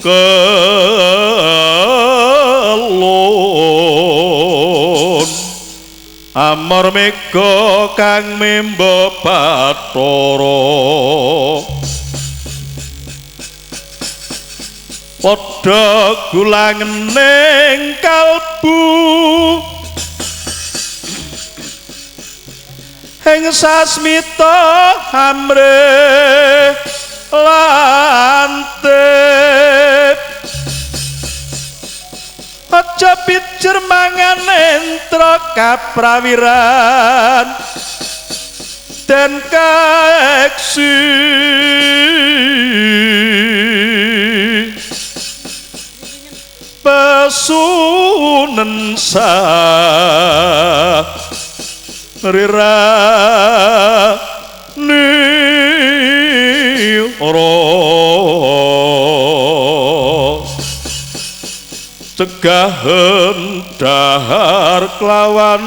kelon amor mega kang memba Bathara padha gulangening kalbu ing sasmita hamre lantip aja pijer mangan entra kaprawiran dan kaeksi pesunen sah rira cegahan dahar kelawan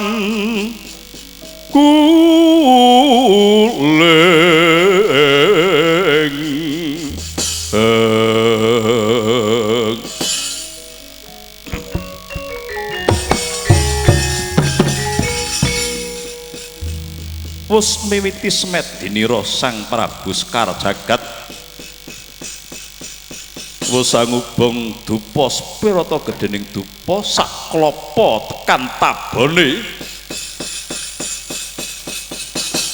kuling wus miwiti semedinira Sang Prabu Sekar Jagat wus ngubung dupa spirata gedening dupa sak klapa tekan tabone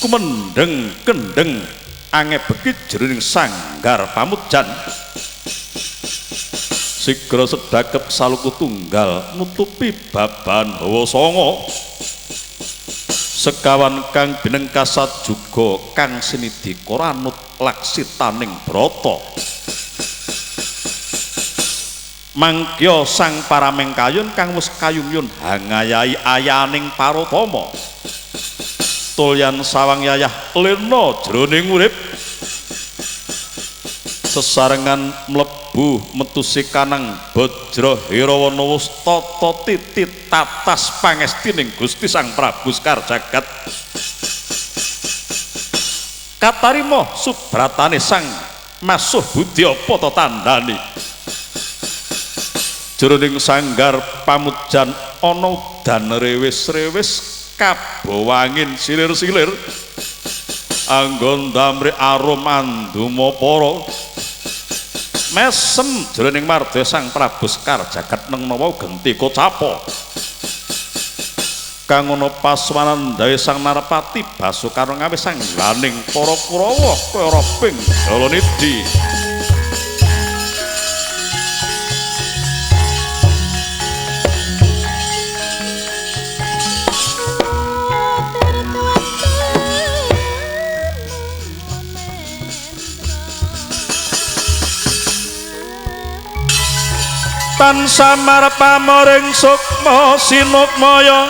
kumendeng kendeng angebeki jroning sanggar pamudjan sigra sedakep saluku tunggal nutupi baban hawa sanga sekawan kang binengkasat juga kang sinidhi koranut laksitaning brata mangkya sang paramengkayun kang wis kayumyun hangayahi ayaning paratama tulyan sawang yayah lena jroning urip sesarengan mlebu metusi kanang Bajra Hirawana wus tata titi tatas pangestining Gusti Sang Prabu Sekar Jagat katarima subratane sang masuh budi apa ta tandane jroning sanggar pamudjan ana udan rewis-rewis kabawangin silir-silir anggon damri arum anduma para mesem jroning mardya Sang Prabu Sekar Jagat neng nawa genti kocapa kang ana paswanan dawe Sang Narpati Basukarna ngawe sangganing para Kurawa kaya ping Dalanidi tansah marep pamoring sukma sinukmaya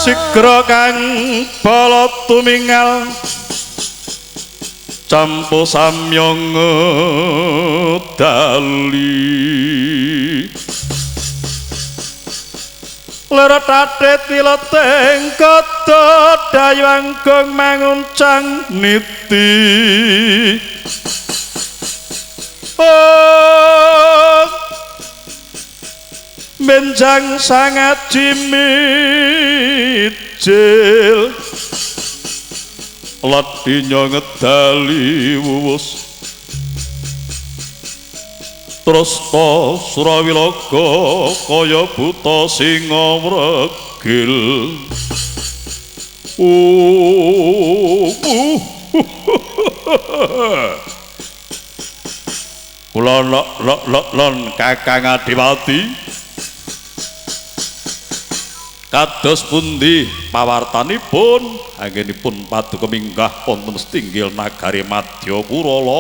sigra kang bala tumingal campo samyong dali lera tatet wileteng kata dayang gong manguncang niti oh menjang sangat jimijil ladinya ngedali wuwus terus to Surawilaga kaya buta singa mregil kula lon Kakang Adiwati kados pundi pawartanipun anggenipun paduka minggah wonten setinggil nagari Madyapura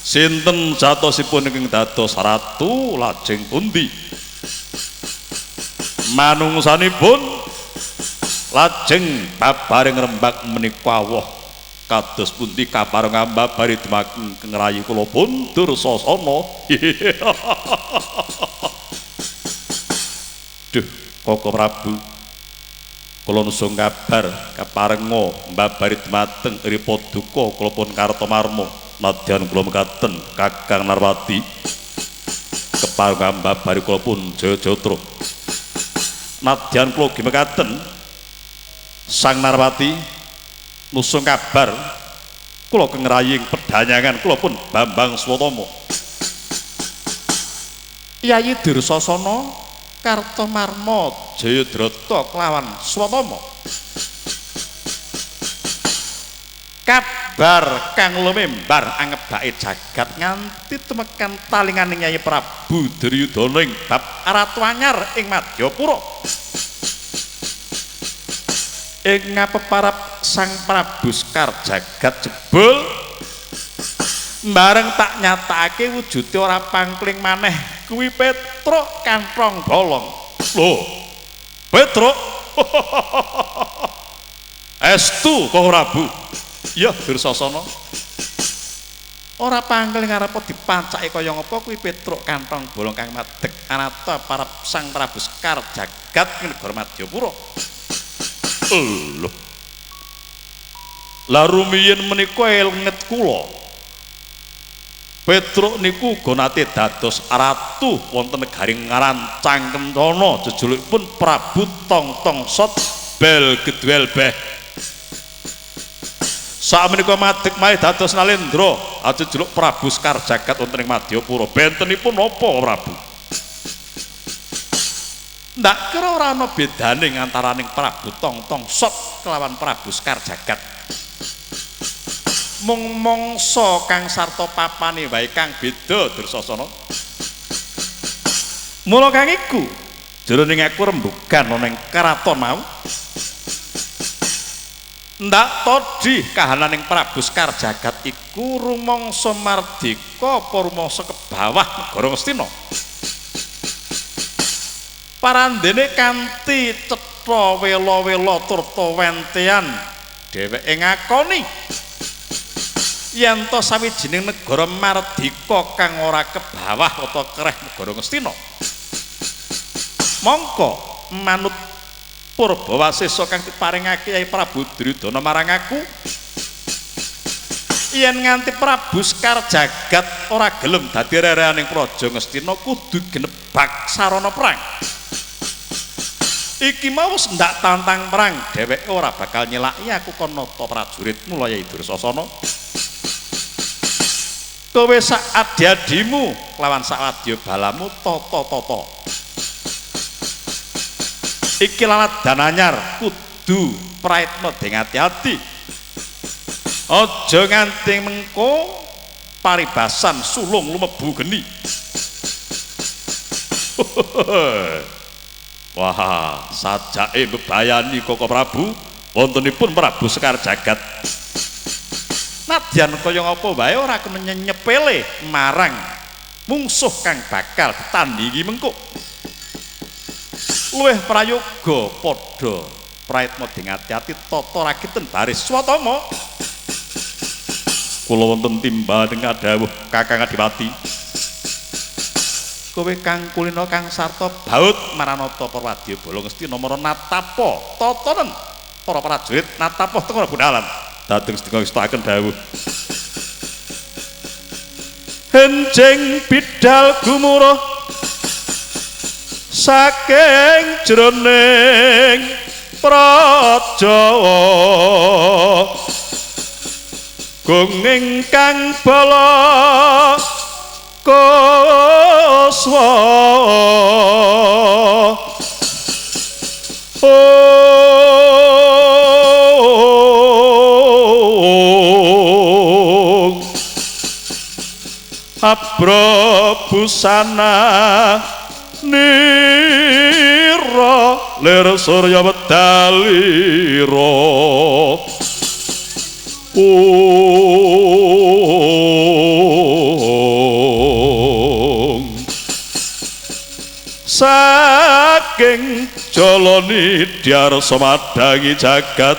sinten jatosipun ingkang dados ratu lajeng pundi manungsanipun lajeng babaring rembag menika wah kados pundi kapareng mbabari dumateng ngrayi kula pun Dursasana duh Koko Prabu kula nusung kabar kaparenga mbabari dumateng iripa duka kula pun Kartomarma nadyan kula mekaten Kakang Narwati kepareng mbabari kula pun Jayajatra nadyan kula ugi mekaten Sang Narwati nusung kabar kula kengraying pedanyangan kula pun Bambang Swatama Yayi Dursasana Kartomarma Jayadrata kelawan Swatama kabar kang lumembar angebake jagat nganti temekan talinganing Yayi Prabu Duryudana ing bab Ratu Anyar ing Madyapura ing ngapeparap Sang Prabu Sekar jagat jebul bareng tak nyatakake wujude ora pangkling maneh kuwi Petruk Kanthong Bolong lho Petruk estu Koko Prabu iya Dursasana ora pangkling arep dipancake kaya ngapa kuwi Petruk Kanthong Bolong kang madeg anata para Sang Prabu Sekar jagat ing negara Madyapura lho la rumiyin menika elet kula Petruk niku uga nate dados ratu wonten negari Ngarancang Kencana jejulukipun Prabu Tongtong Sot Bel Gedwel Beh sakmenika madeg malih dados Nalendra jejuluk Prabu Sekar jagat wonten ing Madyapura bentenipun napa Prabu ndak kira ora ana bedane antaraning Prabu Tongtong Sot kelawan Prabu Sekar jagat mung mangsa kang sarta papane wae kang beda Dursasana mula kang iku jroning aku rembugan ana ing karaton mau ndak todhi kahananing Prabu Sekar jagat iku rumangsa mardika apa rumangsa kebawah negara Ngastina parandene kanthi cetha wela-wela turta wentean dheweke ngakoni yen to sawijining negara mardika kang ora kebawah utawa kereh negara Ngastina mongko manut Purbawasesa kang diparingake Yayi Prabu Duryudana marang aku yen nganti Prabu Sekar jagat ora gelem dadi rerehaning praja Ngastina kudu genebak sarana perang iki mau ndak tantang perang dheweke ora bakal nyelaki aku kanata prajuritmu lho Yayi Dursasana kowe sak adi-adimu lawan sak wadya balamu tata-tata iki laladan anyar kudu praitna ding ati-ati aja nganti mengko paribasan sulung lumebu geni wah sajake bebayani Koko Prabu wontenipun Prabu Sekar jagat nadyan kaya ngapa wae ora kenyepele marang mungsuh kang bakal ditandingi mengko luwih prayoga padha praitma dingati-ati tata rakiten baris swatama kula wonten timbaning adhawuh Kakang Adipati kowe kang kulina kang sarta baut maranata Parwadya Bala Ngesti nomor natapa tatanen para prajurit natapa teka gunalan dateng sedaya ngestakaken dawuh enjing bidal gumuruh saking jroning prajawa gunging kang bala koswa Abrabusana nira lir surya wedalira saking jalani dyarsa madangi jagat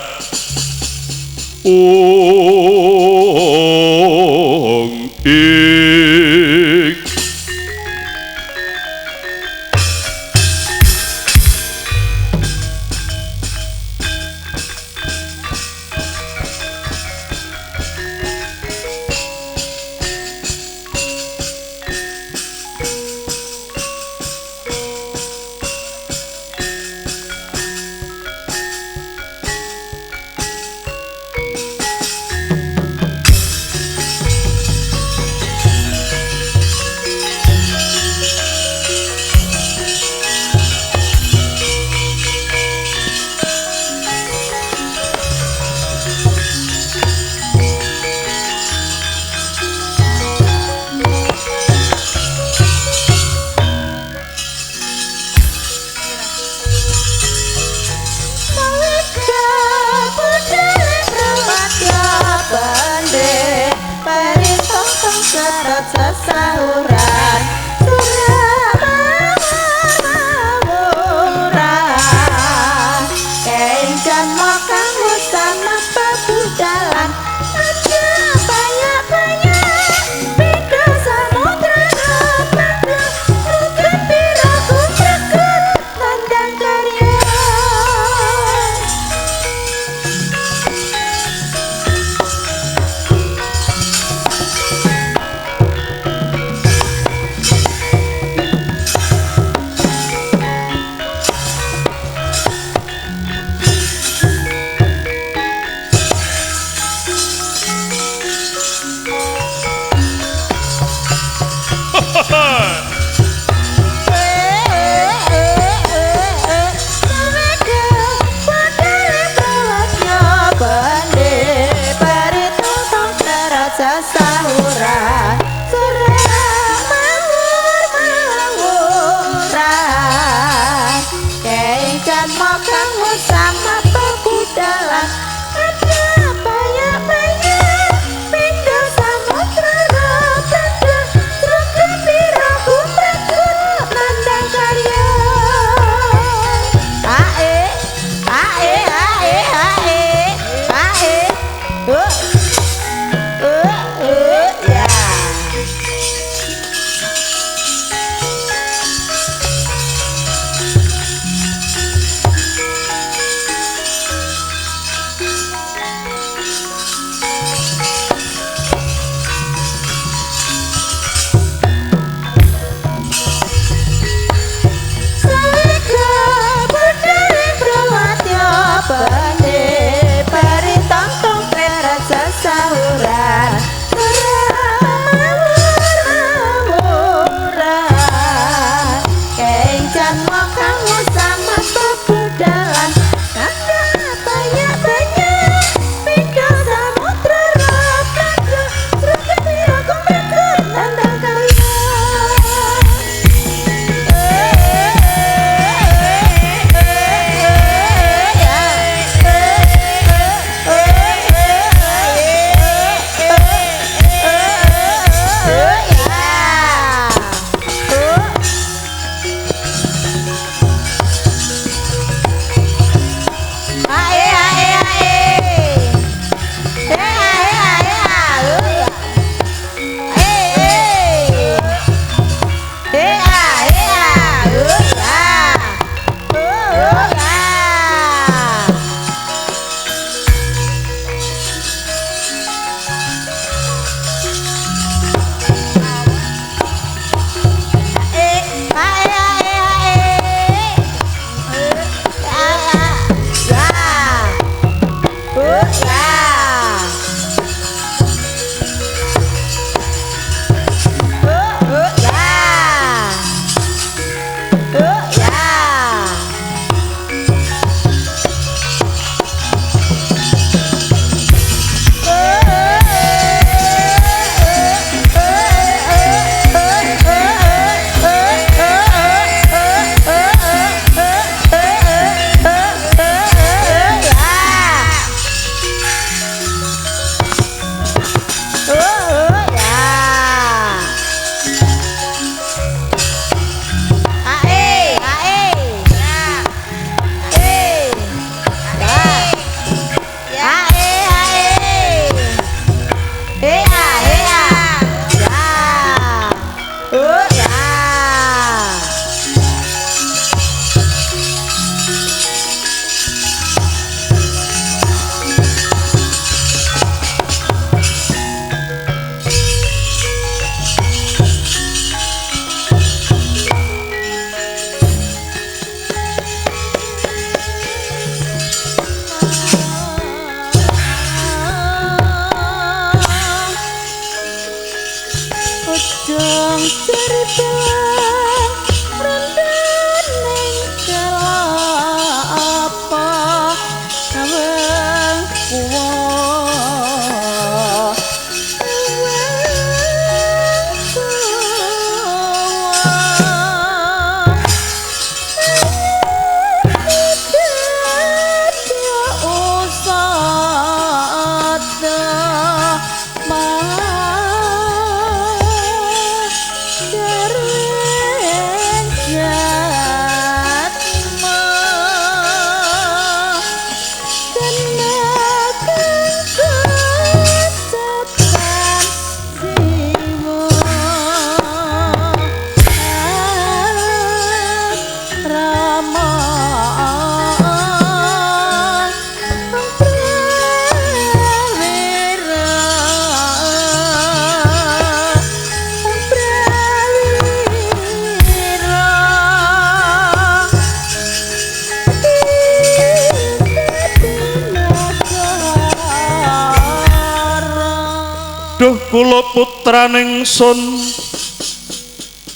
kula putraning sun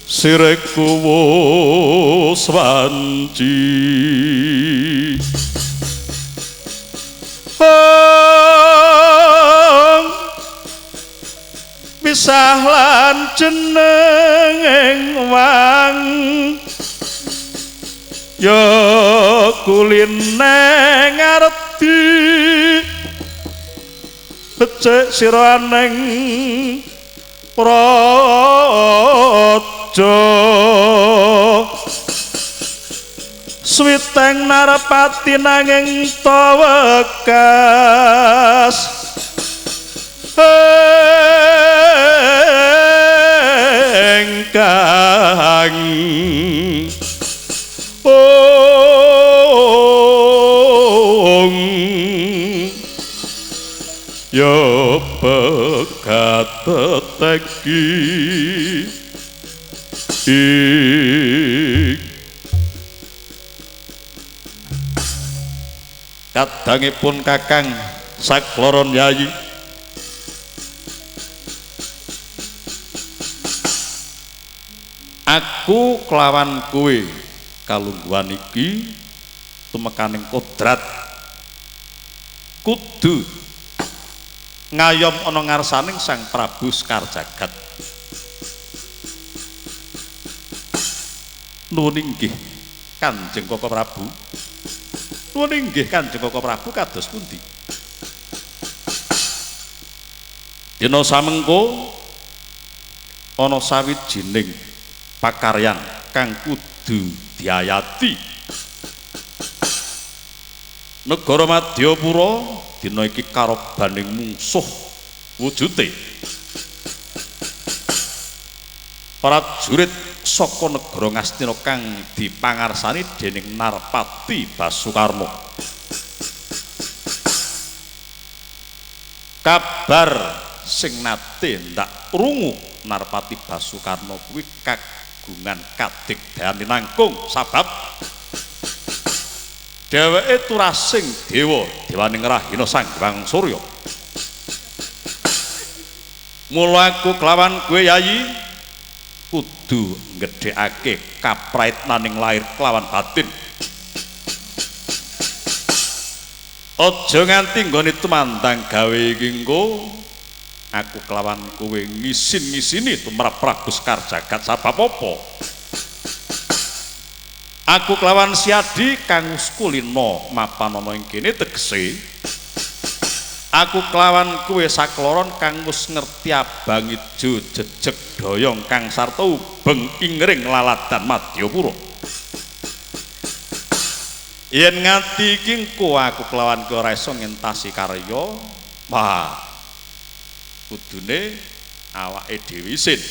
sireku wus wanci pisah lan jeneng wang ya kuline ngarti becik sira ning praja switeng narpati nanging tawekas engkang yo pekateteki kadangipun kakang sakloron yayi aku kelawan kowe kalungguhan iki tumekaning kodrat kudu ngayom ana ngarsaning Sang Prabu Sekar Jagat. Nuwun inggih Kanjeng Koko Prabu. Nuwun inggih Kanjeng Koko Prabu kados pundi? Dina samengko ana sawijining pakaryan kang kudu diayati. Negara Madyapura dina iki karobaning mungsuh wujute. Prajurit saka negara Ngastina kang dipangarsani dening Narpati Basukarna. Kabar sing nate ndak rungu Narpati Basukarna kuwi kagungan kadigdayan nangkung sabab dheweke turasing dewa dewaning rahina Sang Hyang Surya. Mula aku kelawan kowe yayi kudu nggedhekake kapraitnaning lahir kelawan batin. Aja nganti nggone tumandang gawe iki engko aku kelawan kowe ngisin-ngisini tumrap Prabu Sekar Jagat sabab apa? Aku kelawan Siadi kang kulina mapan ana ing kene tegese aku kelawan kowe sakloron kang wis ngerti abang ijo jejeg doyong kang sarta ubeng ingring laladan Madyapura. Yen nganti iki engko aku kelawan kowe ora iso ngentasi karya, wah kudune awake dhewe isin.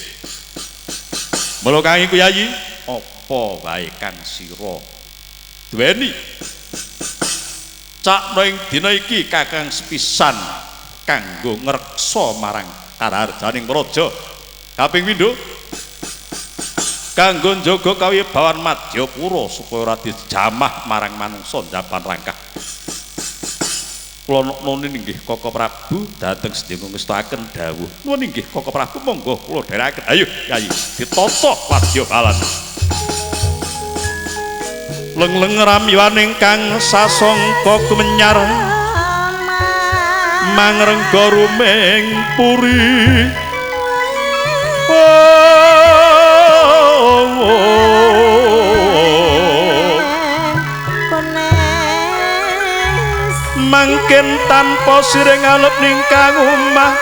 Mula kang iku yayi apa wae kang sira duweni cakna ing dina iki kakang sepisan kanggo ngreksa marang kararjaning praja kaping pindho kanggo njaga kawibawan Madyapura supaya ora dijamah marang manungsa njaban rangkah. Kula nuwun inggih Koko Prabu dhateng sedaya ngestakaken dawuh. Nuwun inggih Koko Prabu monggo kula dherekaken. Ayo Yayi ditata wadya balan. Leng-leng ramyaning kang sasangka gumenyar mangrengga rumeng puri. Mangken tanpa sireng alep ning kang omah.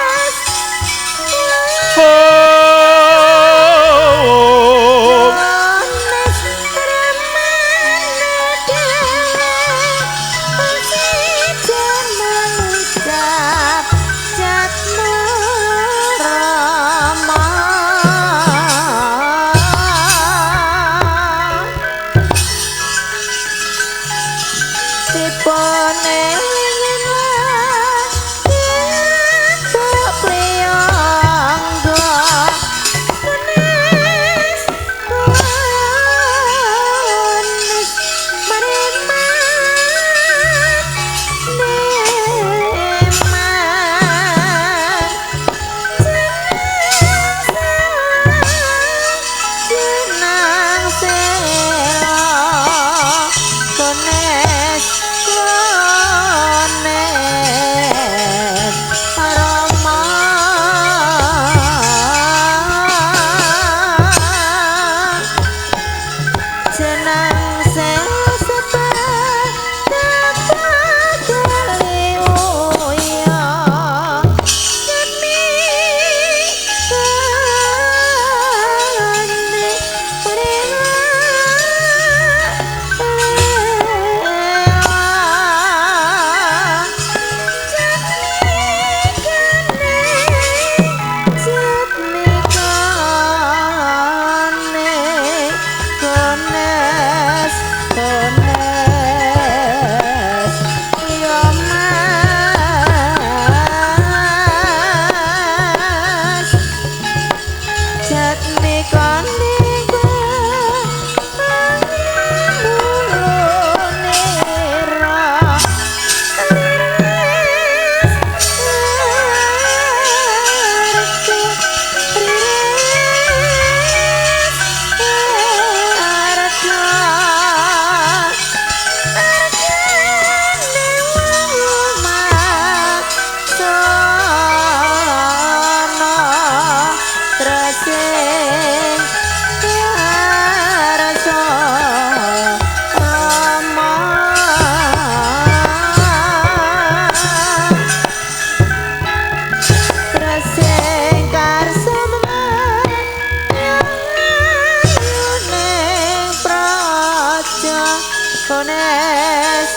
kones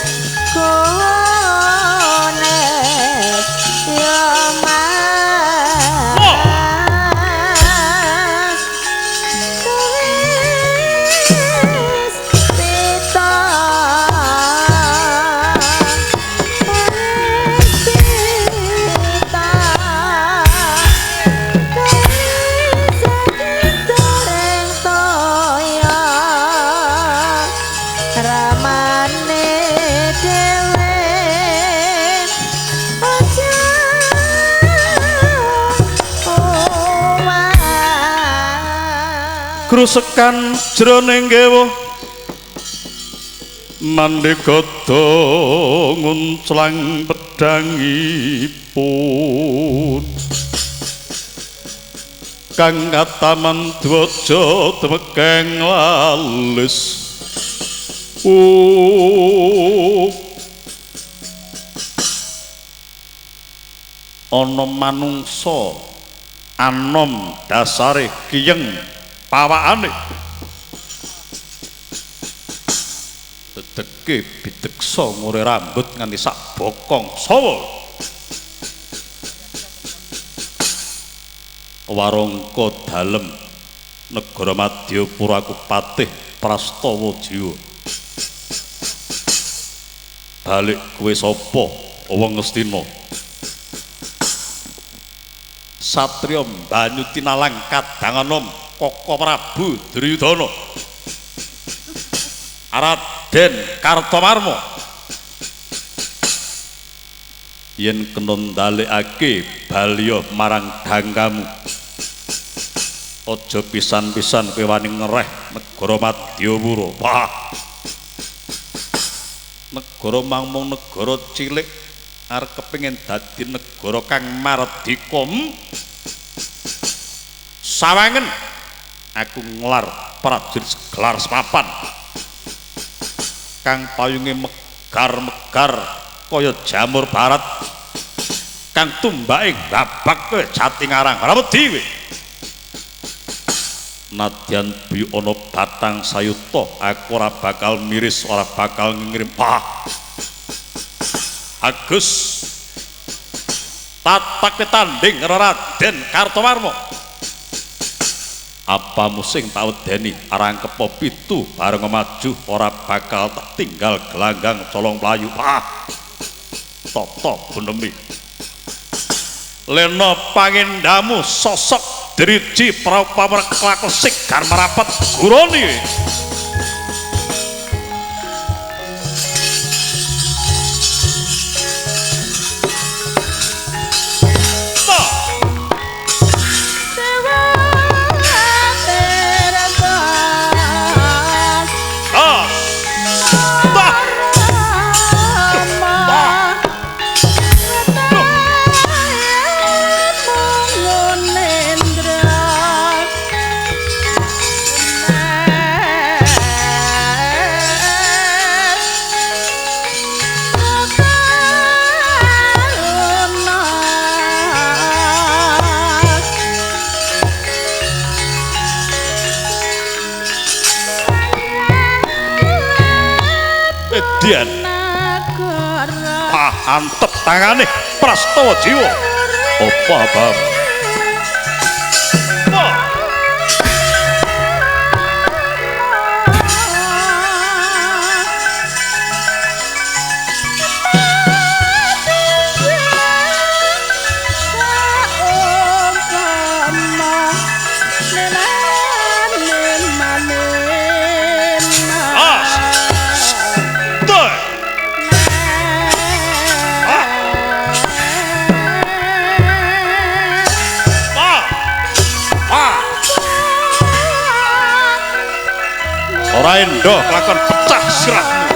kones yo mas tulis pita krusekan jroning gewa mandegata ngunclang pedhangipun kang kataman dwaja temekeng lalis ana manungsa anom dasare kiyeng pawakane dedeke bideksa ngure rambut nganti sak bokong sawa warangka dalem negara Madyapura Kupatih Prastawa Jiwa balik kowe sapa wong Ngastina satriya banyu tinalang kadang enom Koko Prabu Duryudana Raden Kartomarma yen kena ndalekake baliya marang dangkamu aja pisan-pisan kowe wani ngereh negara Madyapura wah negara mangmung negara cilik arep kepengin dadi negara kang mardika sawangen aku ngelar prajurit gelar sepapan kang payunge megar-megar kaya jamur barat kang tumbake babak kowe Jatingarang ora wedi nadyan bi ana batang sayuta aku ora bakal miris ora bakal ngirim Agus tatak tanding Raden Kartomarma apa musing tak wedeni arang kepo pitu bareng maju ora bakal tak tinggal gelanggang colong playu toto bunemi lena pangendamu sosok driji prapamrek klakesik gar merapat guroni antep tangane Prastawa Jiwa apa abang Raindo lakon pecah sirahmu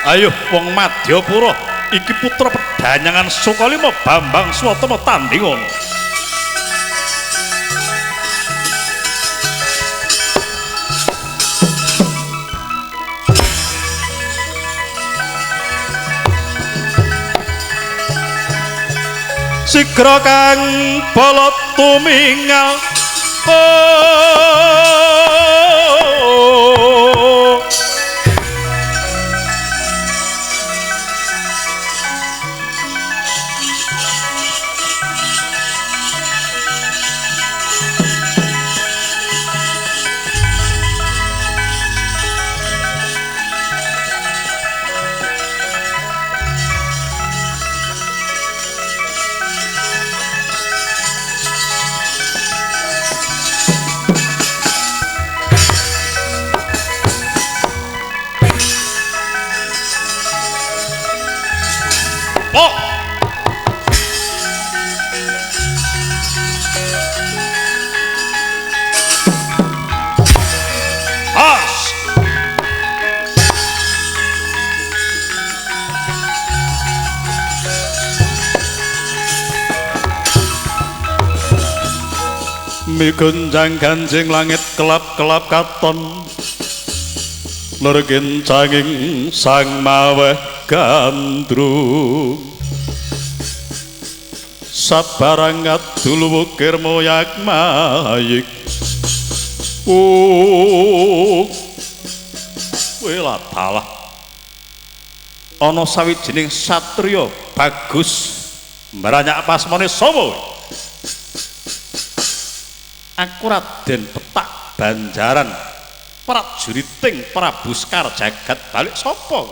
Ayo wong Madyapura iki putra Pedhanyangan Sukalima Bambang Swatama tandhingan. Sigra kang bala tumingal migunjang ganjing langit kelap-kelap katon lergin canging sang maweh gandrung sabarang ngadul wukir moyak mayik wela dalah ana sawijining satriya bagus mranyak pasmane sapa aku Raden Petak Banjaran prajuriting Prabu Sekar Jagat balik sapa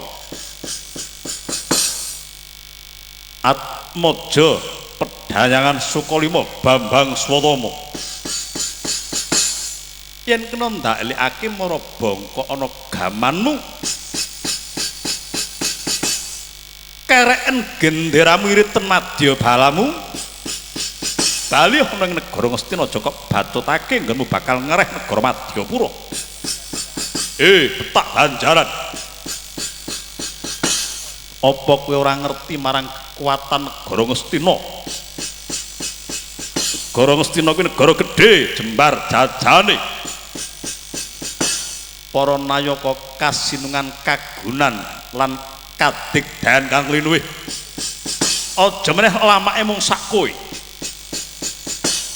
Atmaja Pedhanyangan Sukalima Bambang Swatama yen kena ndaklikake mara bangka ana gamanmu kereken genderamu iriten madya balamu bali ana ing negara Ngastina aja kok batutake nggonmu bakal ngereh negara Madyapura. Petak Banjaran. Apa kowe ora ngerti marang kekuatan negara Ngastina? Negara Ngastina kuwi negara gedhe, jembar jajane. Para nayaka kasinungan kagunan lan kadigdayan kang linuwih. Aja meneh lamake mung sak kowe.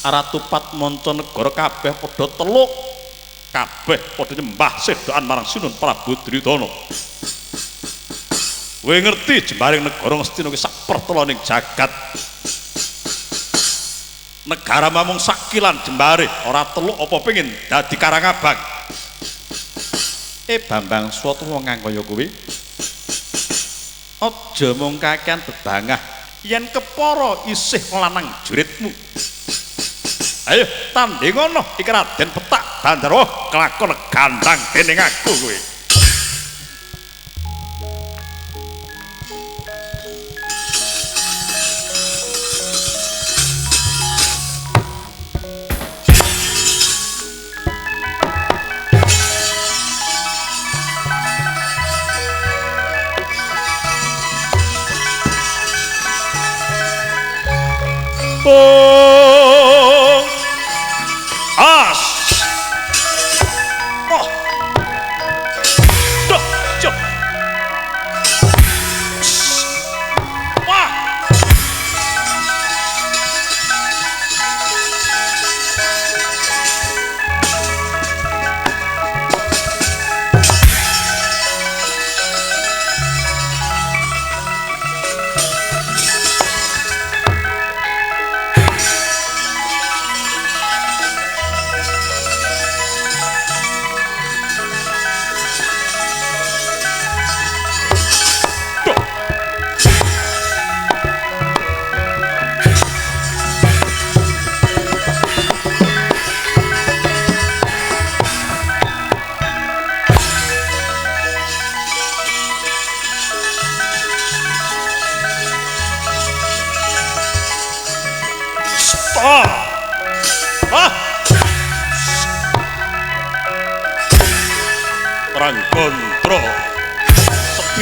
Ratu Padmancanegara kabeh padha teluk kabeh padha nyembah sedokan marang Sinun Prabu Dridana. Kowe ngerti jembaring negara Ngastina ki sak perteloning jagat. Negara mamung sakilan jembare ora teluk apa pengin dadi Karangabang. Bambang Swatama nganggo kaya kowe. Aja mung kakean bebangah yen kepara isih lanang juritmu. Ayo tandhingono iki Raden Petak Banjaran kelakon gandang dening aku kowe.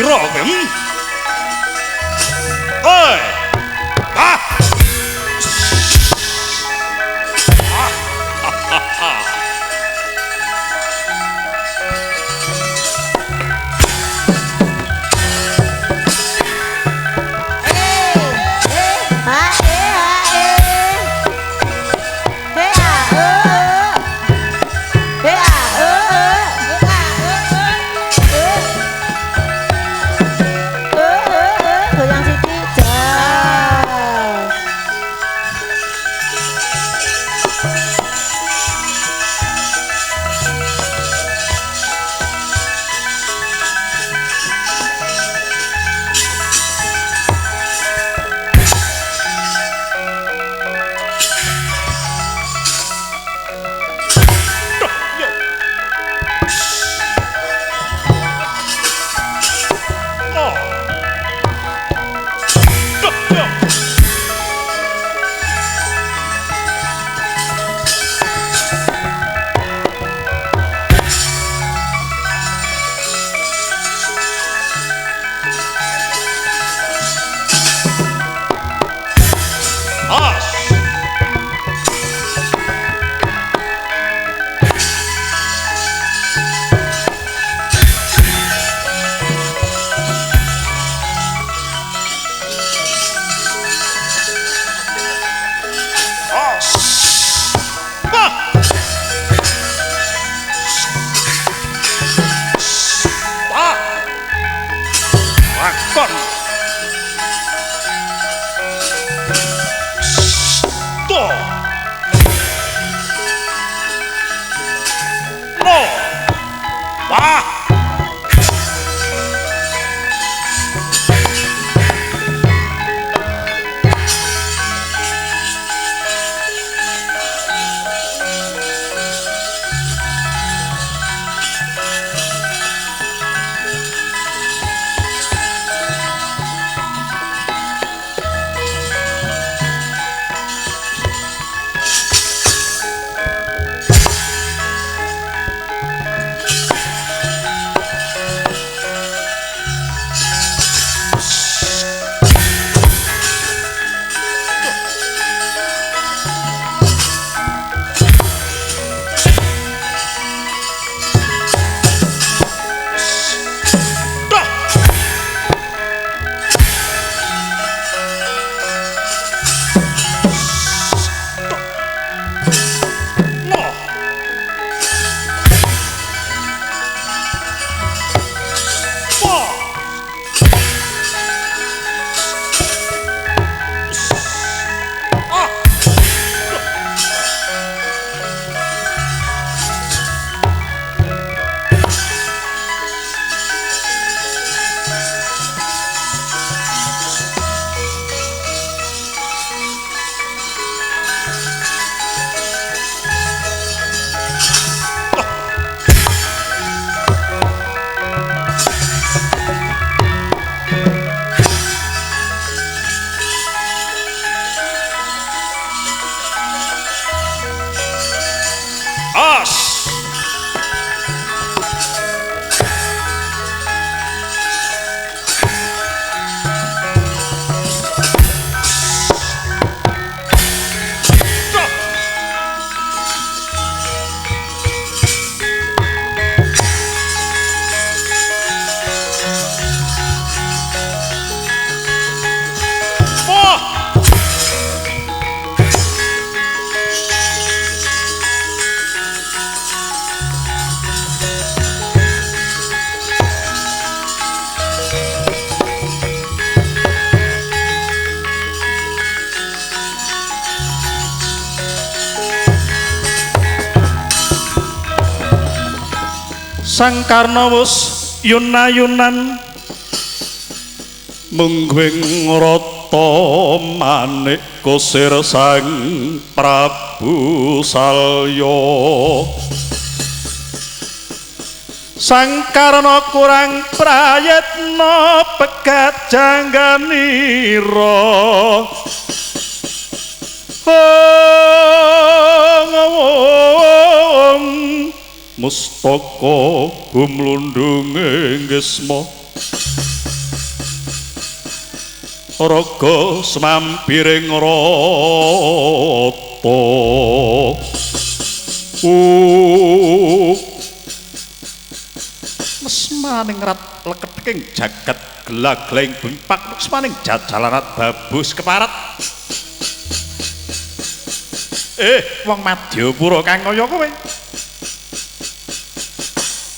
pira kowe? Oi. Ah. Sang Karnawus yun-ayunan munggwing rata manik kusir Sang Prabu Salya. Sang Karna kurang prayitna pegat jangganira mustaka gumlundhunge ngesma raga semampiring rata mesmaning rat leketing jagat gelagling bimpak mesmaning jajalanat babus keparat wong Madyapura kang kaya kowe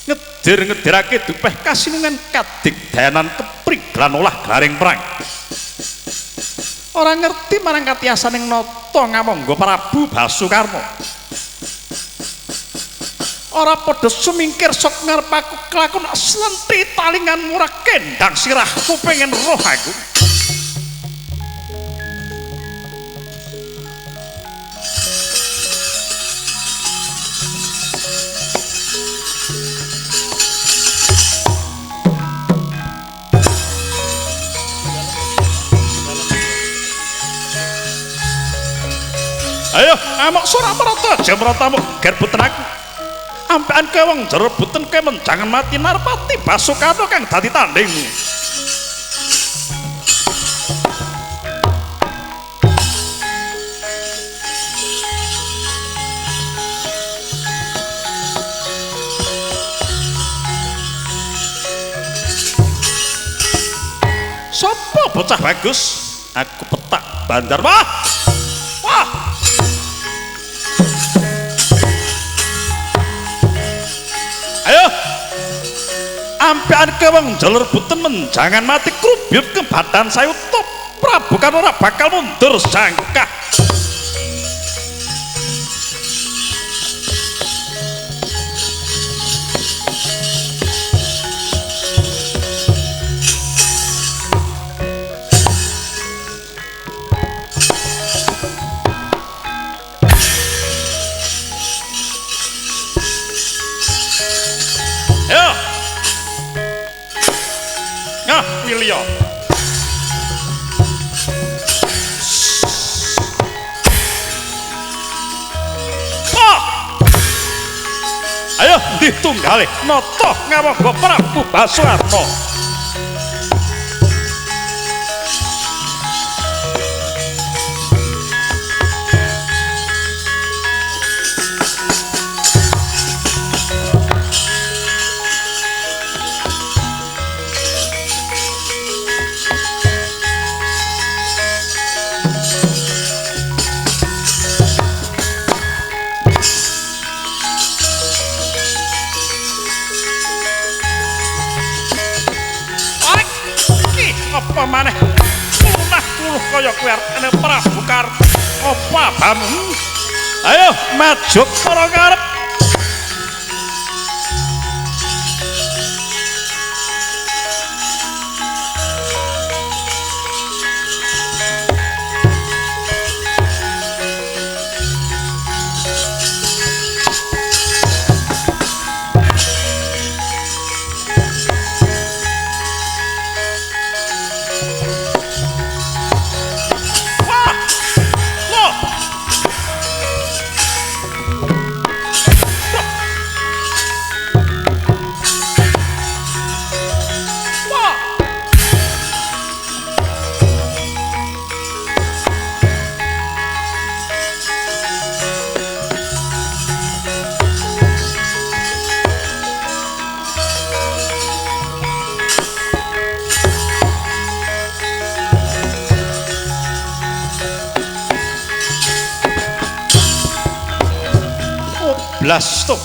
ngedir-ngedirake dupeh kasinungan kadigdayanan kepriglan olah garing perang ora ngerti marang katiasaning nata ngamangga Prabu Basukarna ora padha sumingkir sok ngarep aku kelakon slenti talingan murah kendang sirahku pengen roh aku ayo amok sora marata aja maratamu gerbuten aku ampekan ke wong jerebuten ke menjangan mati Narpati Basukarna kang dadi tandingmu sapa bocah bagus aku petak bandar wah ayo ampekan ke wong jalur buten menjangan mati krubyut ke badan saya utup Prabu kan ora bakal mundur sangka Wilio ayo ditunggali nata ngamangga Prabu Basukarna apa maneh lunah kaya kowe arep Prabu Karna apa abamu ayo maju para ngarep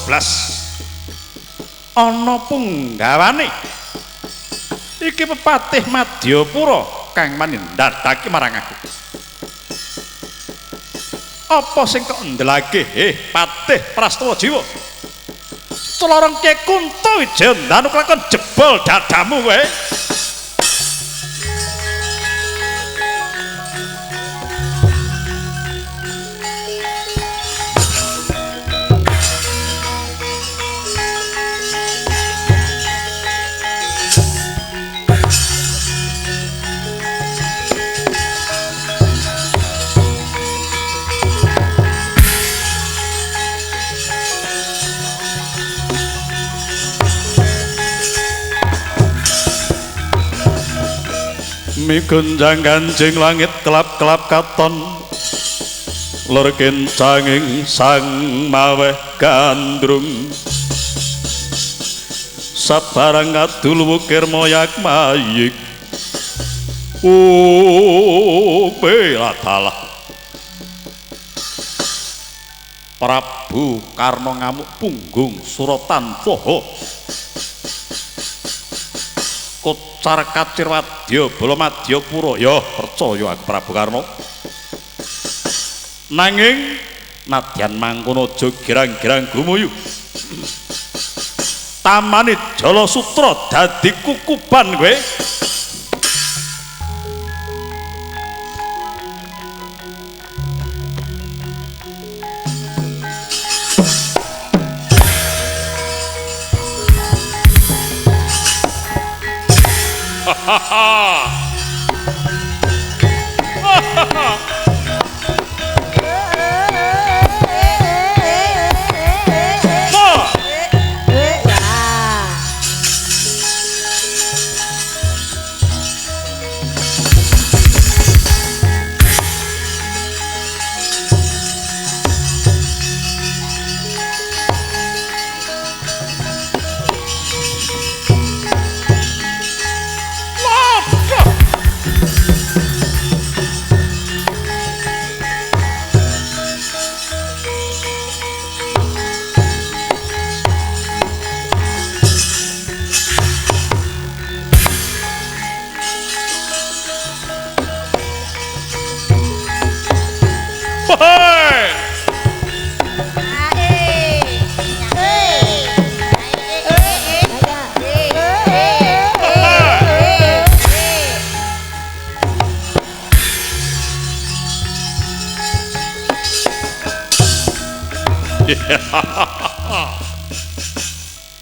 blas ana punggawane iki pepatih Madyapura kang manindakake marang aku apa sing kok ndelake Patih Prastawa Jiwa Celorong Kyai Kuntawijaya ndanu kelakon jebol dadamu kowe migunjang Kanjeng langit kelap-kelap katon lor kencanging sang maweh gandrung sabarang kadul wukir moyak mayik belatalah Prabu Karna ngamuk punggung suratan poho kocar kacir wadya bala madya pura ya percaya aku Prabu Karna nanging nadyan mangkono aja girang-girang gumuyu tamane Jalasutra dadi kukuban kowe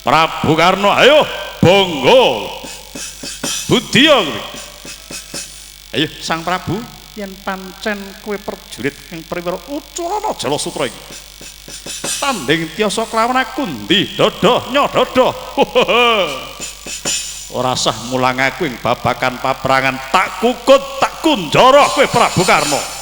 Prabu Karna ayo bonggo budya kowe ayo Sang Prabu yen pancen kowe prajurit ing perwira Ucarana Jalasutra iki tanding tiasa kelawan aku ndi dodoh nyododoh ora sah mulang aku ing babakan paprangan tak kukut tak kunjara kowe Prabu Karna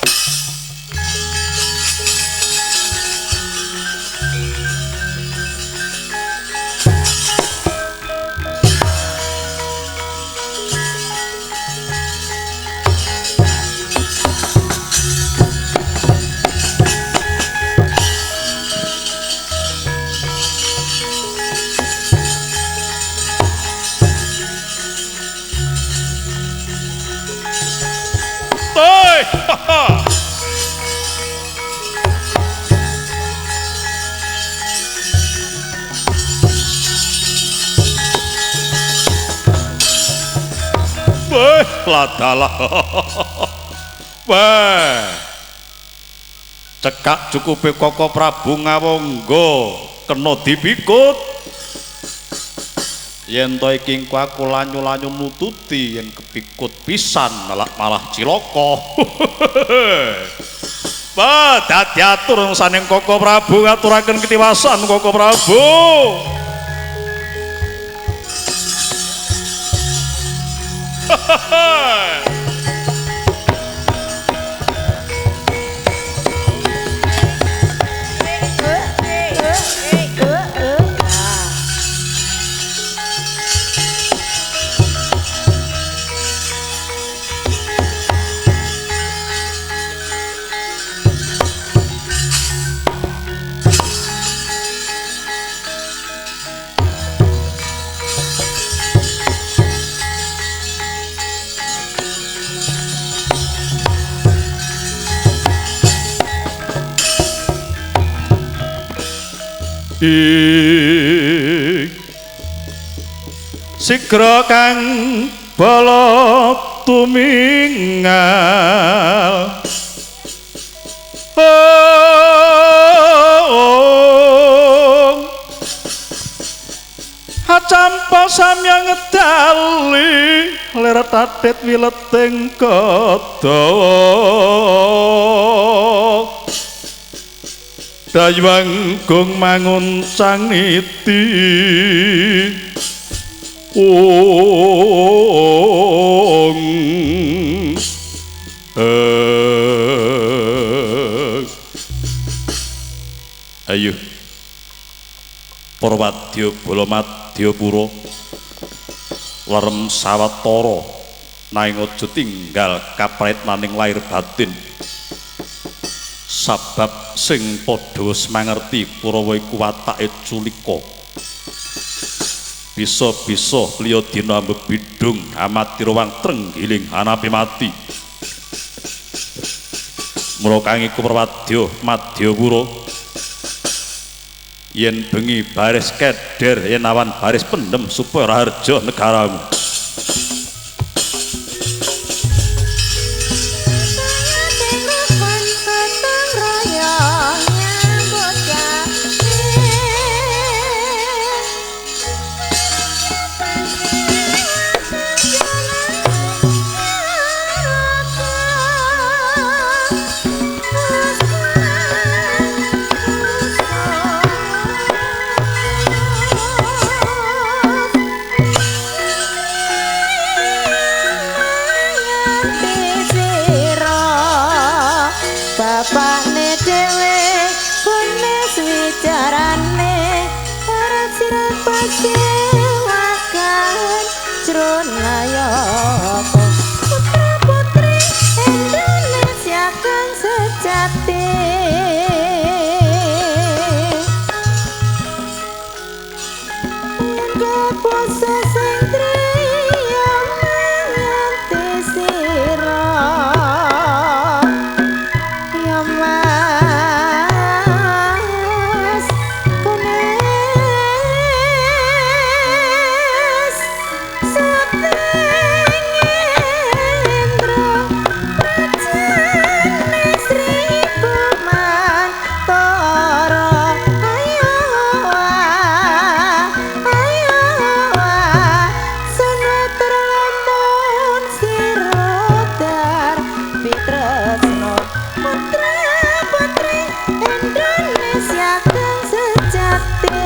ladalah wah cekak cukupe Koko Prabu Ngawangga kena dipikut yen to iki aku lanyu-lanyu nututi yen kepikut pisan malah cilaka wah dadi atur saning Koko Prabu ngaturaken ketiwasan Koko Prabu sigra kang bala tumingal acampa samya ngedali ler tatit wileting kadawa dayanggung manguncang niti ong para wadya bala Madyapura lerem sawetara nanging aja tinggal kapretnaning lair batin sabab sing padha wis mangerti Kurawa iku watake culika bisa-bisa liya dina mbebidung amati ruwang trenggiling hanapi mati mula kang iku perwadya Madyapura yen bengi baris keder yen awan baris pendem supaya raharja negaramu bapakne dhewe kene wicarane ora sirah pasewakan jronaya putra putri Indonesia kang sejati keposo sing triya menganti sirah Mas Kunis Satingendra Prajane Seribu Mantara ayo Sunetra lamun sirodar pitresno putra putri Indonesia kang sejati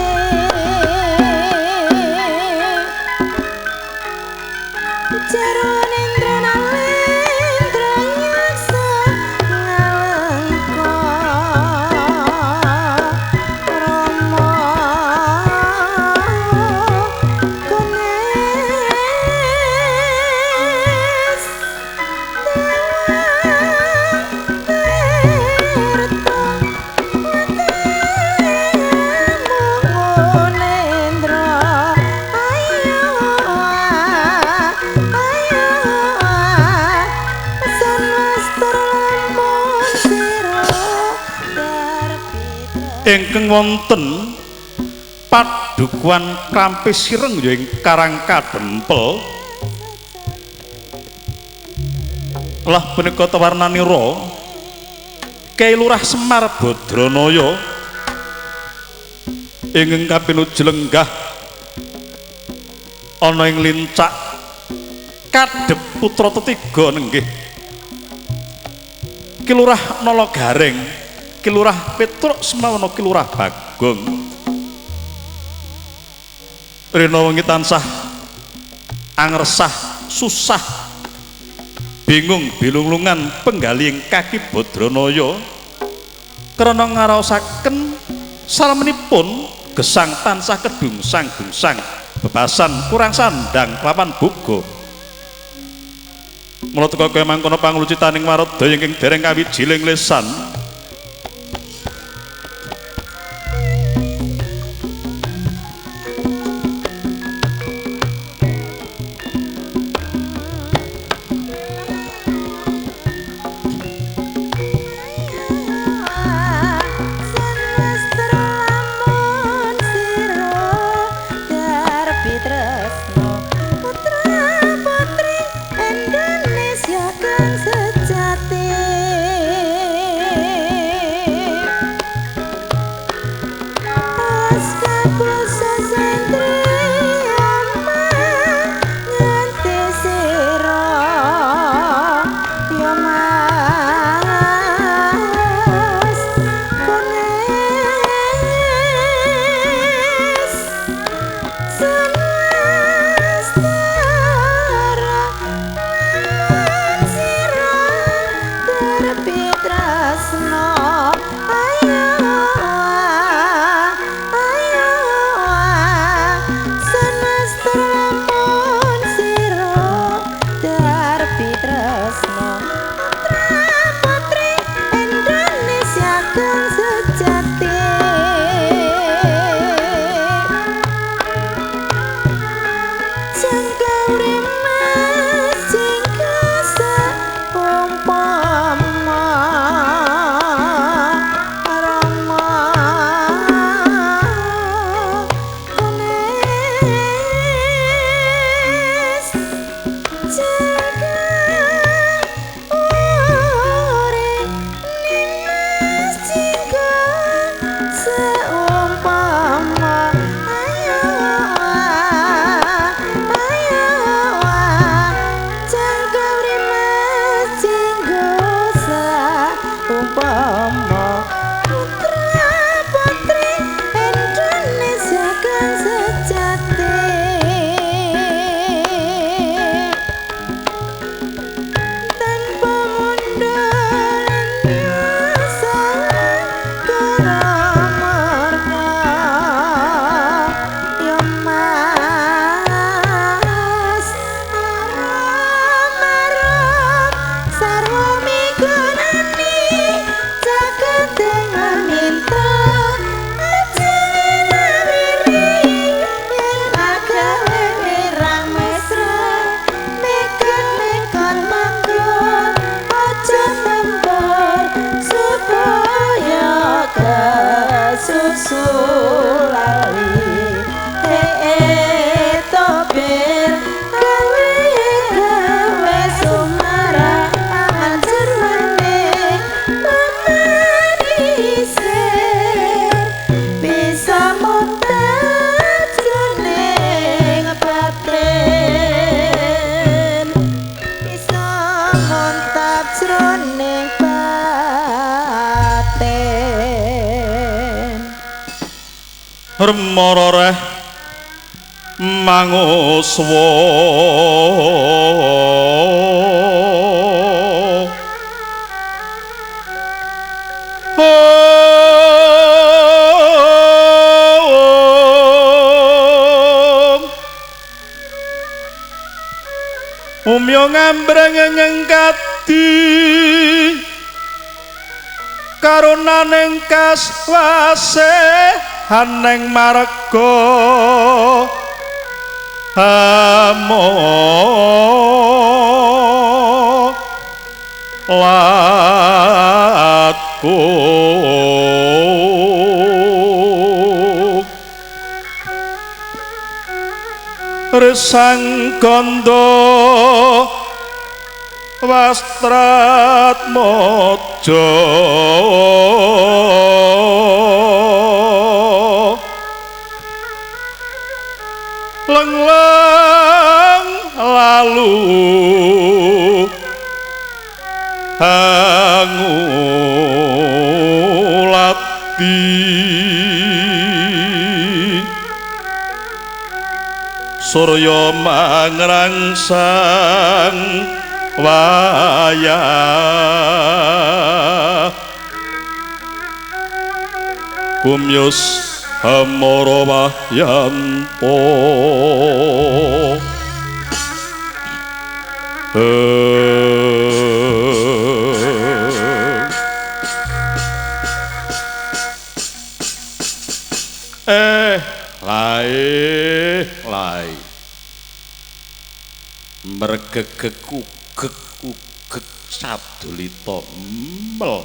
Jaron Indra Nalendra Yasa ngalengka Rama Kunis ingkang wonten padukuhan Krampis Sireng ya ing Karangkadempel lah punika tawarnanira Kyai Lurah Semar Badranaya ingkang kapinuju lenggah ana ing lincak kadhep putra tetiga nenggih Ki Lurah Nalagareng Ki Lurah Petruk Semawana Ki Lurah Bagong rena wengi tansah angresah susah bingung bilunglungan penggaling kaki Badranaya krana ngaraosaken salaminipun gesang tansah kedungsang-dungsang bebasan kurang sandang kelawan boga mula teka kaya mangkono panglucitaning warada ingkang dereng kawijiling lesan Indonesia kang sejati jroning batin remara manguswa umyo ngambreng ngengkati karunaning kaswase haneng marga hamo laku resang kondo wastrat mojo leng-leng lalu hangulati surya mangrangsang wayah kumyus hamara wahyanto lai mergegek ugek sabdulita mel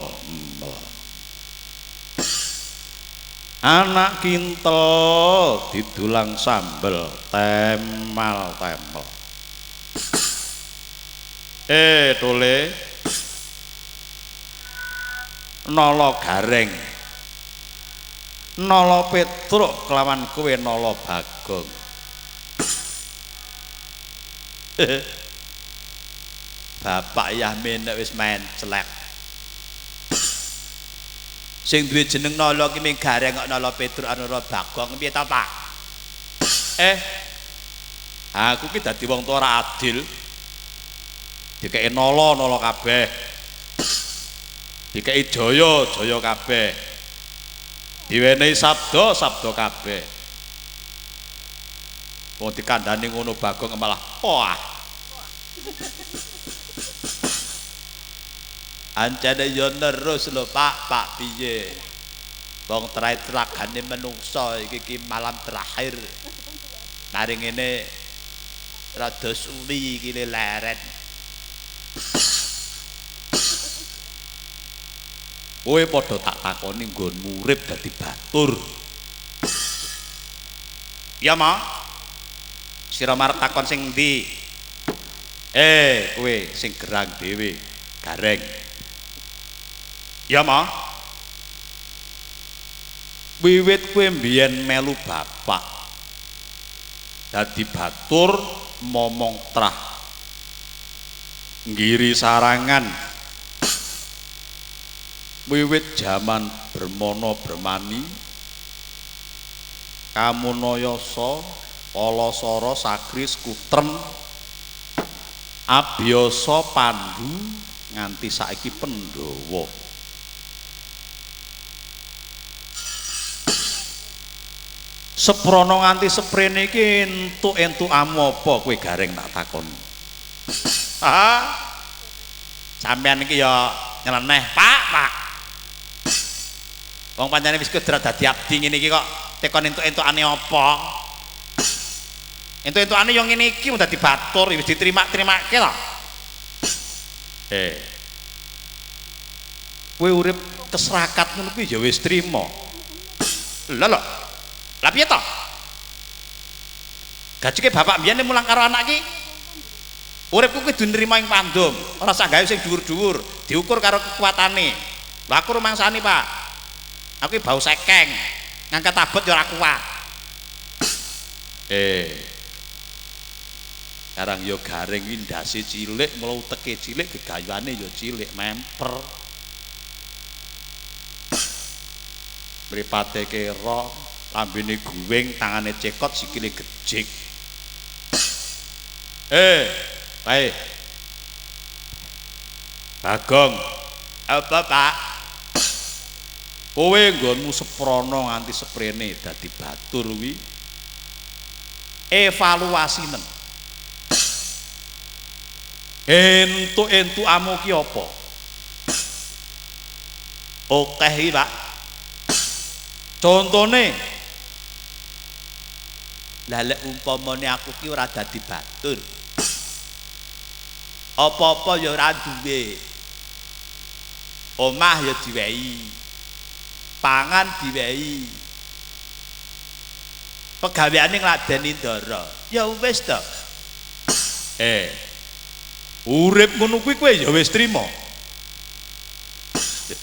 anak kintel didulang sambel temal tole nala gareng nala petruk kelawan kowe nala bagong bapak Yahmin wis main celek sing duwe jeneng nala ki ming gareng kok nala petruk nala bagong piye ta Pak aku ki dadi wong tua ora adil dikeki nala kabeh dikeki jaya kabeh diwenehi sabda kabeh wong dikandhani ngono bagong malah wah ancane yo nerus lho Pak piye wong tragane menungso iki malam terakhir mari ngene rada suli iki leret kowe padha tak takoni nggonmu urip dadi batur ya Ma sira marep takon sing ndi kowe sing gerang dhewe gareng ya Ma wiwit kowe mbiyen melu bapak dadi batur momong trah ngiri sarangan wiwit jaman Bermono Bermani Kamunayasa Palasara Sagris Kutrem Abiyasa Pandhu nganti saiki Pandhawa seprono nganti seprene iki entuk-entukamu apa kowe gareng tak takon sampean iki ya nyeleneh Pak wong pancene wis kedra dadi abdi ngene iki kok tekon entuk-entukane apa entuk-entukane yo ngene iki wong dadi batur wis diterima-terimake lho kowe urip keserakat ngono kuwi ya wis trima lho lah piye to gajike bapak mbiyen mulang karo anak iki uripku kuwi kudu nrimo ing pandum ora sak gawe sing dhuwur-dhuwur diukur karo kekuatane lha aku rumangsani Pak aku bau sekeng ngangkat abot ya ora kuat Karang yo garing kuwi ndase cilik, mula uteke cilik gegayuane yo cilik memper. Mripate kera, lambene guwing, tangane cekot, sikile gejik. Bae. Bagong. Apa, Pak? Kowe nggonmu seprono nganti seprene dadi batur kuwi. Evaluasinen. Entuk-entukamu ki apa? Akeh iki, Pak. Contone lah lek umpamane aku ki ora dadi batur. Apa-apa ya ora duwe. Omah ya diwehi. Pangan diwehi. Pegaweane ngladeni ndara. Ya wis to. Urip ngono kuwi kowe ya wis trima.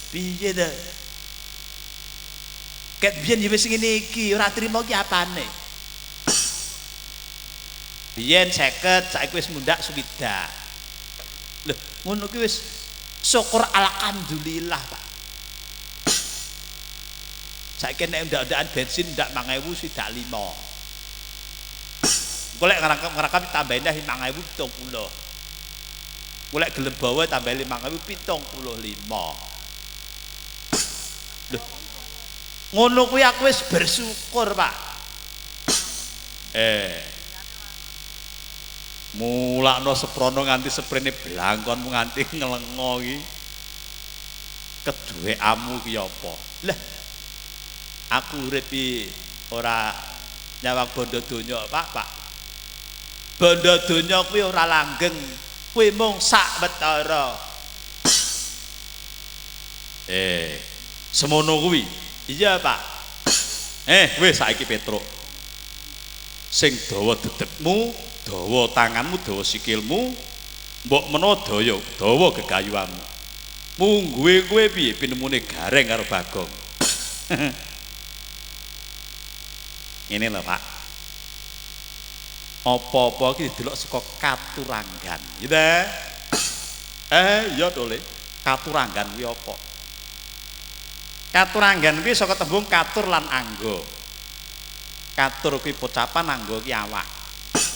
Piye ta? Ket biyen ya wis ngene iki, ora trima ki apane? Biyen 50, saiki wis mundhak 60. Lho, ngono ki wis syukur alhamdulillah, Pak. Saiki nek ndak-ndakan bensin ndak 5.000 swidak 5. Golek ngerakam tambahin dah 5.000 70. Golek gelem bawa tambah 5.000 75. Lho. Ngono kuwi aku wis bersyukur, Pak. Mulakno seprono nganti seprene blangkonmu nganti ngelengo iki. Keduwekamu ki apa? Lah. Aku urip iki ora nyawang bondo donya, Pak. Bondo donya kuwi ora langgeng, kuwi mung sak wetara. Semono kuwi. Iya, Pak. Wis saiki Petruk. Sing dawa dedekmu, dawa tanganmu, dawa sikilmu, mbok menawa dawa gegayuanmu. Mungguhe kowe piye pinemune gareng karo Bagong. Ini lho, Pak. Apa-apa iki didelok saka katuranggan. Ya ta? Iya to, Le. Katuranggan kuwi apa? Katuranggan kuwi saka tembung katur lan angga. Katur kuwi pocapan, angga ki awak.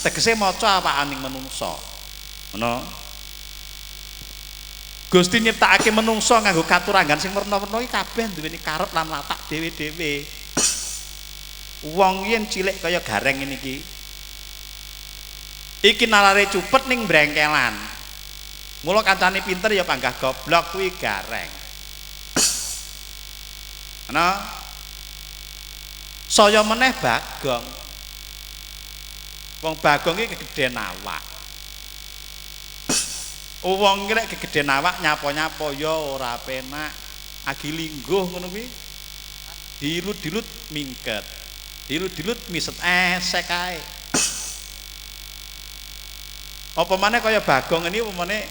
Tegese maca awakaning menungsa. Ngono. Gusti nyiptakake menungsa nganggo katuranggan sing werna-werna iki kabeh duweni karep lan watak dhewe-dhewe. Wong yen cilik kaya gareng ngene iki. Iki nalare cupet ning brengkelan. Mula kancane pinter ya panggah goblok kuwi gareng. Ana saya meneh Bagong. Wong Bagong iki kegedhen awak. Wong iki nek kegedhen awak nyapa-nyapa ya ora penak. Agi lingguh ngono kuwi. Dilut-dilut mingket. Dilut-dilut miset esek kae. Apa maneh kaya Bagong ini upamane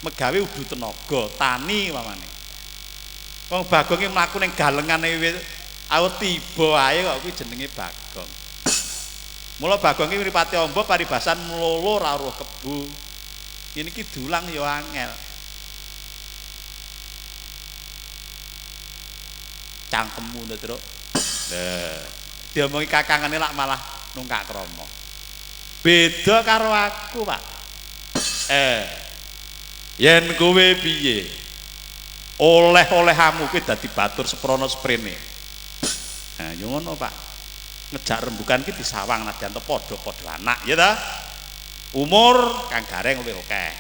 megawe udu tenaga, tani upamane. Wong Bagong iki mlaku ning galengane awet tiba ae kok kuwi jenenge Bagong. Mula Bagong iki mripate amba paribasan mlolo ora roh kebu. Ngene iki dulang ya angel. Cangkemmu lho, Truk. Lah, diomongi kakangane lak malah nungkak krama. Beda karo aku, Pak. Yen kowe piye? Oleh-olehmu kuwi dadi batur seprono sprene. Nah, yo ngono, Pak. Ngejak rembugan ki disawang nadyan padha-padha anak, ya ta? Umur Kang Gareng luwih akeh.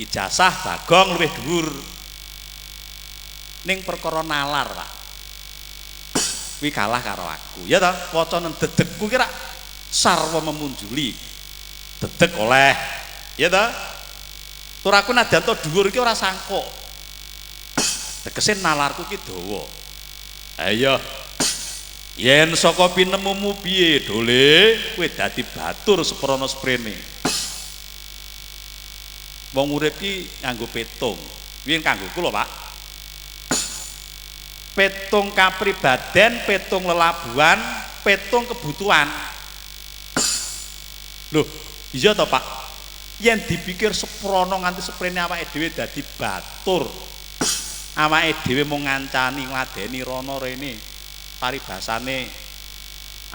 Ijazah Bagong luwih dhuwur. Ning perkara nalar, Pak. Kuwi kalah karo aku. Ya ta? Wacanen dedekku ki rak sarwa memunjuli. Dedek oleh. Ya ta? Tur aku nadyan to dhuwur iki ora sangkok. Tegese nalarku ki dawa. Ayo. Yen saka pinemumu piye, Dole? Kowe dadi batur seprono sprene. Wong urip ki nganggo petung. Kuwi kanggoku lho, Pak. Petung kapribaden, petung lelabuhan, petung kebutuhan. Loh, Iya to, Pak. Yen dipikir seprono nganti seprene awake dhewe dadi batur. Awake dhewe mung ngancani ngladeni rono rene. Paribasane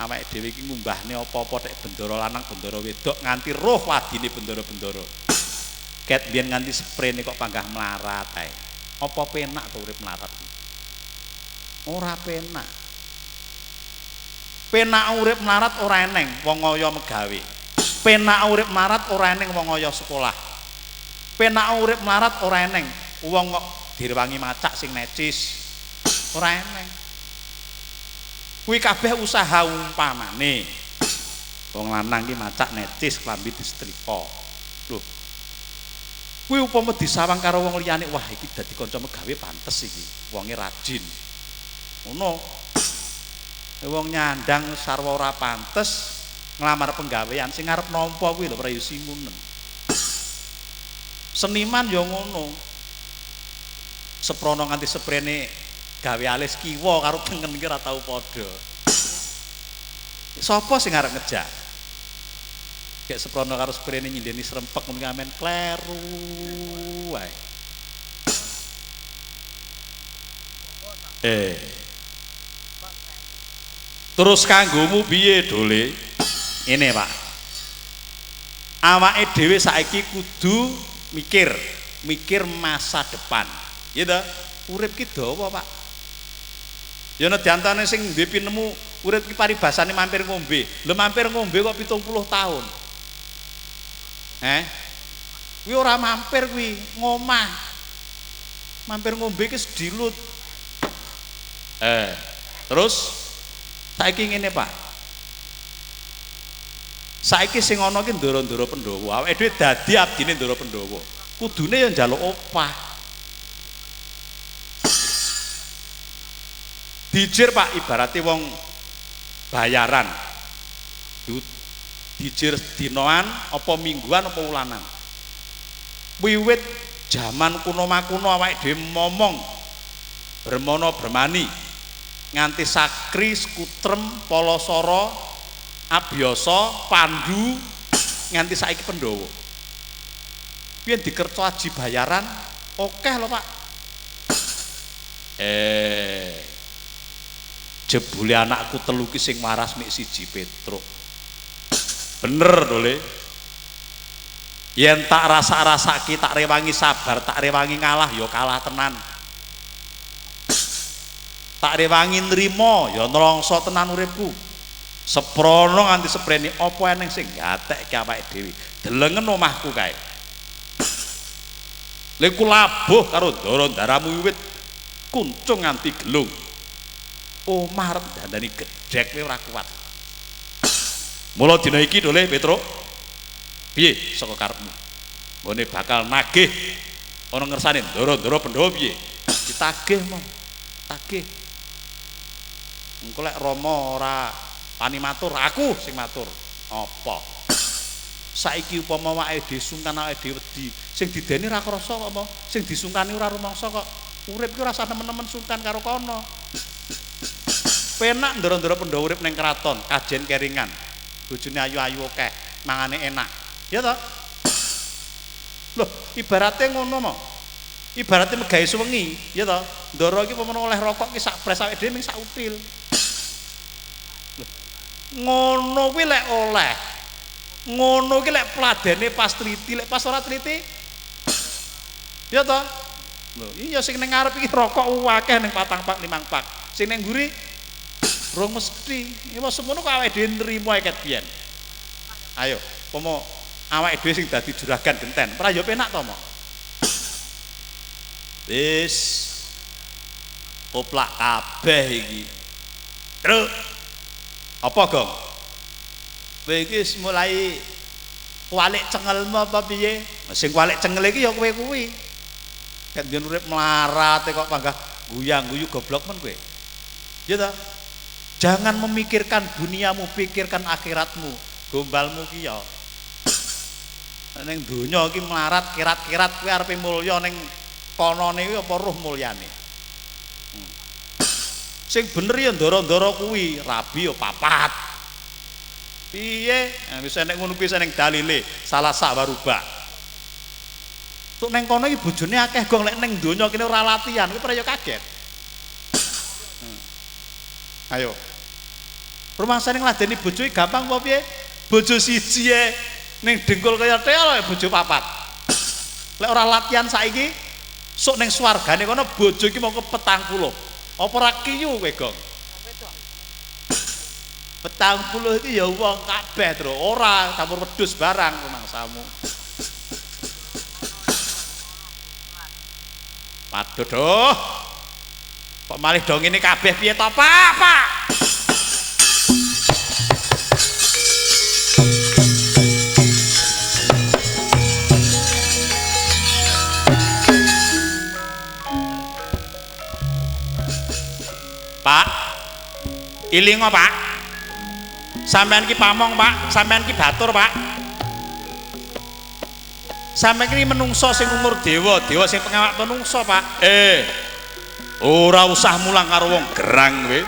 awake dhewe iki ngumbahne apa-apa tek bendara lanang bendara wedok nganti roh wadine bendara-bendara. Ket biyen nganti sprene kok panggah melarat ae. Apa penak to urip melarat? Ora penak. Penak urip melarat ora eneng wong kaya megawe. Penak urip melarat ora eneng wong kaya sekolah. Penak urip melarat ora eneng wong kok direwangi macak sing necis. Ora eneng. Kuwi kabeh usaha umpamane. Wong lanang ki macak necis klambi disetrika. Lho. Kuwi upama disawang karo wong liyane, wah iki dadi kanca megawe pantes iki. Wonge rajin. Ngono. Wong nyandang sarwa ora pantes nglamar penggawean sing arep nampa kuwi lho prayusi munen. Seniman ya ngono. Seprono nganti seprene gawe alis kiwa karo tengen iki ora tau padha. Sapa sing arep ngejak? Kayak seprono karo seprene nyindeni srempek ngono amen kleru wae. Terus kanggomu piye Dole? Ini Pak, awake dhewe saiki kudu mikir masa depan. Ya ta? Urip ki dawa, Pak. Ya nek diantane sing duwe pinemu urip ki paribasane mampir ngombe. Lho mampir ngombe kok 70 tahun. Kuwi ora mampir kuwi, ngomah. Mampir ngombe ki sedilut. Terus saiki ngene, Pak. Saiki sing ana ki ndara-ndara Pandhawa. Awake dhewe dadi abdine ndara Pandhawa. Kudune ya njaluk opah. Dijir Pak, ibarate wong bayaran. Dijir dinoan apa mingguan apa wulanan. Wiwit jaman kuno makuno awake dhewe momong Bremana Bremani nganti Sakri, Skutrem, Palasara, Abyasa, Pandhu nganti saiki Pandhawa. Yen dikerto aji bayaran akeh lho Pak. Jebule anakku telu ki sing waras mik siji Petruk. Bener Dole. Yen tak rasa-rasaki tak rewangi sabar, tak rewangi ngalah ya kalah tenan. Tak rewangi nrimo ya nelongso tenan uripku. Seprono nganti seprene apa eneng sing gatekke awake dhewe. Delengen omahku kae. Lha ku labuh karo ndara-ndaramu wiwit kuncung nganti gelung. Omah arep dandani gedhek kowe ora kuat. Mula dina iki Dole Petruk. Piye saka karepmu? Nggone bakal nagih ana ngersane ndara-ndara Pandhawa piye? Ditagih mo. Tagih. Engko lek Rama ora pani matur, aku sing matur. Apa? Saiki upama awake dhewe sungkan awake dhewe wedi, sing dideni ora krasa kok apa? Sing disungkani ora rumangsa kok. Urip ki ora usah nemen-nemen sungkan karo kono. Penak ndara-ndara Pandhawa urip ning kraton, kajen keringan. Bojone ayu-ayu akeh, mangane enak. Ya toh? Loh, ibarate ngono mo. Ibarate megawe suwengi, ya toh? Ndara iki pemene oleh rokok ki sak pres awake dhewe ning sak util. Ngono kuwi lek oleh. Ngono ki lek pladene pas triti, lek pas ora triti. Ya toh? Lho, iya sing ning ngarep iki rokok akeh ning 4 pak 5 pak. Sing ning mburi rong mesti. Ya wis semono kok awake dhewe nrimo eket biyen. Ayo, pomo awake dhewe sing dadi juragan genten. Ora ya penak to, Mo. Wis oplak kabeh iki. Terus apa, Gong? Kowe iki mulai kualik cengelmu apa piye? Sing kualik cengel iki ya kowe kuwi. Ket biyen urip melarat kok panggah guyang-guyu goblok men kowe. Ya ta? Jangan memikirkan duniamu, pikirkan akhiratmu. Gombalmu ki ya. Ning donya iki melarat kirat-kirat kowe arepe mulya ning konone kuwi apa roh mulyane. Sing bener ya ndara-ndara kuwi, rabi ya papat. Piye? Wis nek ngono kuwi ning dalile salah sak warubah. Tuk neng kono iki bojone akeh gong lek ning donya kene ora latihan, kuwi ora ya kaget. Ayo. Rumangsane ngladeni bojo iki gampang apa piye? Bojo siji ning dengkul kaya tel bojo papat. Lek ora latihan saiki sok ning swargane kono bojo iki mongko 40. Apa ora kiyu kowe, Gong? 40 iki ya wong kabeh, Tru. Ora campur wedhus barang rumangsamu. Waduh. Kok malih dong ini kabeh piye to, Pak? Pak, ilingo Pak, sampean ki pamong Pak, sampean ki batur Pak, sampean ki menungso sing umur dewa sing pengawak menungso Pak. Ora usah mulang karo wong gerang kowe.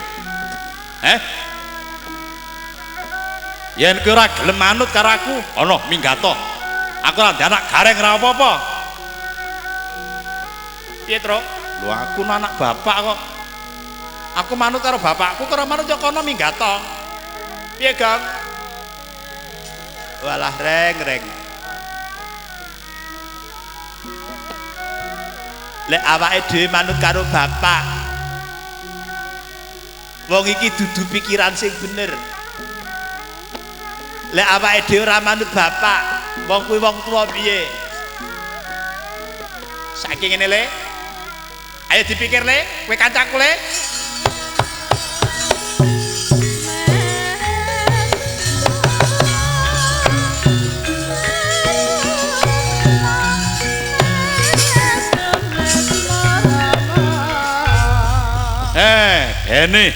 Yen kowe ora gelem manut karo aku, ana minggato. Aku ora anak gareng ora apa-apa. Piye, Tru? Lho aku anak bapak kok. Aku manut karo bapakku, karo manut ya kono minggato. Piye, Gang? Walah reng. Lek awake dhewe manut karo bapak. Wong iki dudu pikiran sing bener. Lek awake dhewe ora manut bapak, wong kuwi wong tuwa piye? Saiki ngene le. Ayo dipikir le, kowe kancaku le. Bene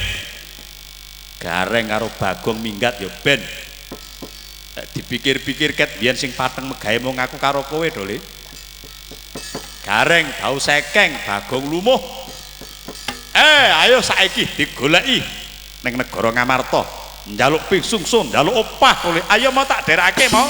gareng karo Bagong minggat ya ben dipikir-pikir ket biyen sing pateng megahe mung aku karo kowe dole. Gareng bau sekeng Bagong lumuh. Ayo saiki digoleki ning negara Ngamarta njaluk pingsungsun njaluk opah dole. Ayo mau tak derakake mau.